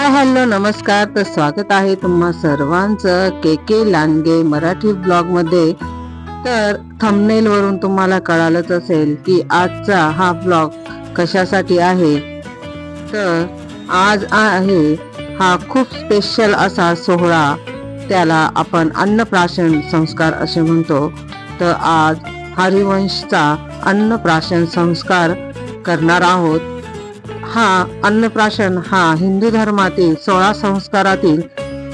Hi hello नमस्कार. तर स्वागत आहे तुम्हा सर्वांचं के के लांडगे मराठी ब्लॉग मध्ये. तर थंबनेल वरून तुम्हाला कळालंच असेल की आजचा हा ब्लॉग कशासाठी आहे. तर आज आहे हा खूप स्पेशल असा सोहळा, त्याला आपण अन्नप्राशन संस्कार असे म्हणतो. तर आज हरिवंशचा अन्नप्राशन संस्कार करणार आहोत. हा अन्नप्राशन हा हिंदू धर्मातील 16 संस्कारातील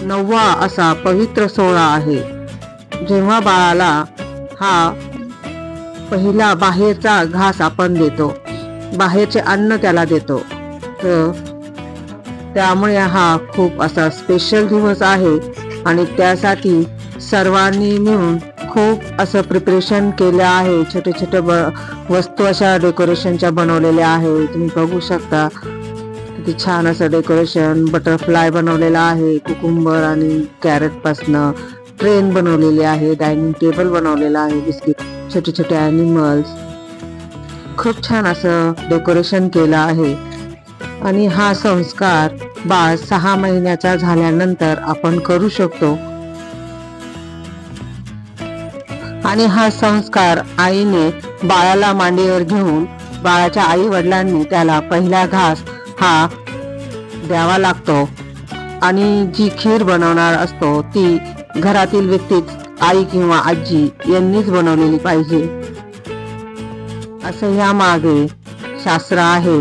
9वा असा पवित्र सोहळा आहे. जेव्हा बाळाला हा पहिला बाहेरचा घास आपण देतो, बाहेरचे अन्न त्याला देतो, तर त्यामुळे हा खूप असा स्पेशल दिवस आहे. आणि त्यासाठी सर्वांनी मिळून खूप असं प्रिपरेशन केलं आहे. छोटे छोटे वस्तू अशा डेकोरेशनच्या बनवलेल्या आहे. तुम्ही बघू शकता किती छान असं डेकोरेशन. बटरफ्लाय बनवलेला आहे कुकुंबर आणि कॅरेट पासनं. ट्रेन बनवलेली आहे, डायनिंग टेबल बनवलेला आहे, बिस्किट, छोटे छोटे ॲनिमल्स. खूप छान असं डेकोरेशन केलं आहे. आणि हा संस्कार बाळ 6 महिन्याचा झाल्यानंतर आपण करू शकतो. आणि हा संस्कार आईने बाळाला मांडीवर घेऊन बाळाच्या आई वडिलांनी त्याला पहिला घास हा द्यावा लागतो. आणि जी खीर बनवणार असतो ती घरातील व्यक्तीच, आई किंवा आजी यांनीच बनवलेली पाहिजे, असं या मागे शास्त्र आहे.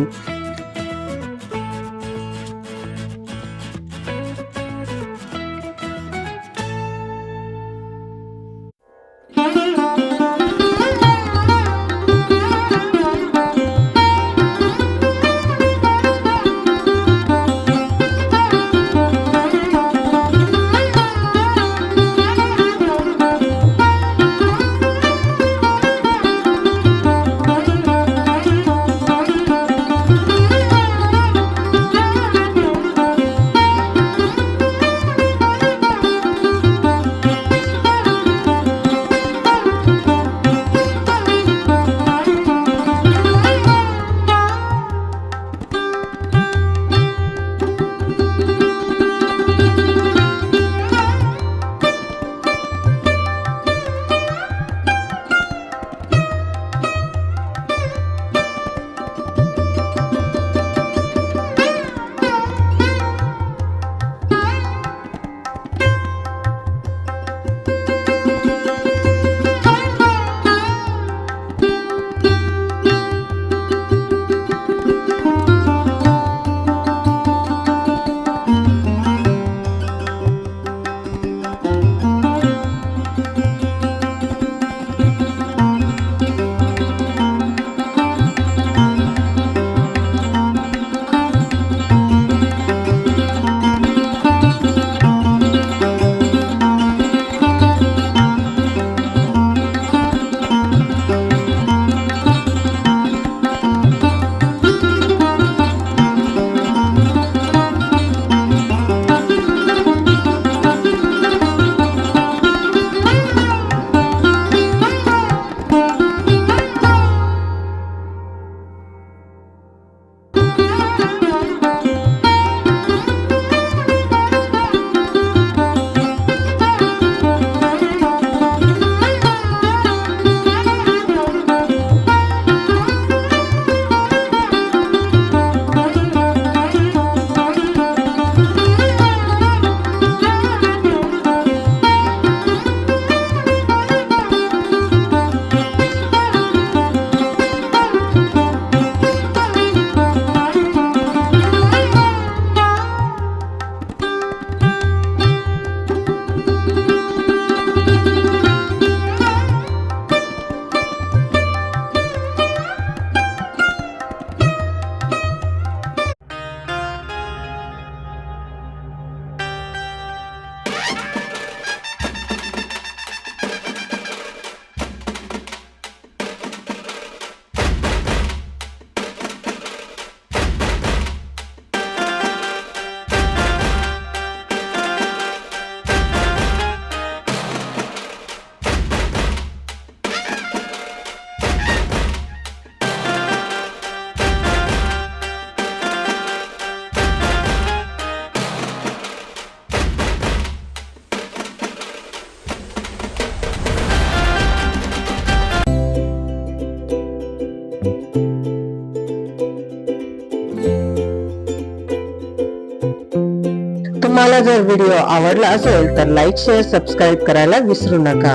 तुम्हाला जर व्हिडिओ आवडला असेल तर लाईक शेअर सबस्क्राईब करायला विसरू नका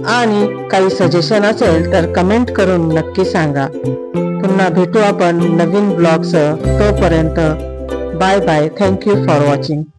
आणि काही सजेशन असेल तर कमेंट करून नक्की सांगा. पुन्हा भेटू आपण नवीन ब्लॉगसह. तोपर्यंत bye bye. Thank you for watching.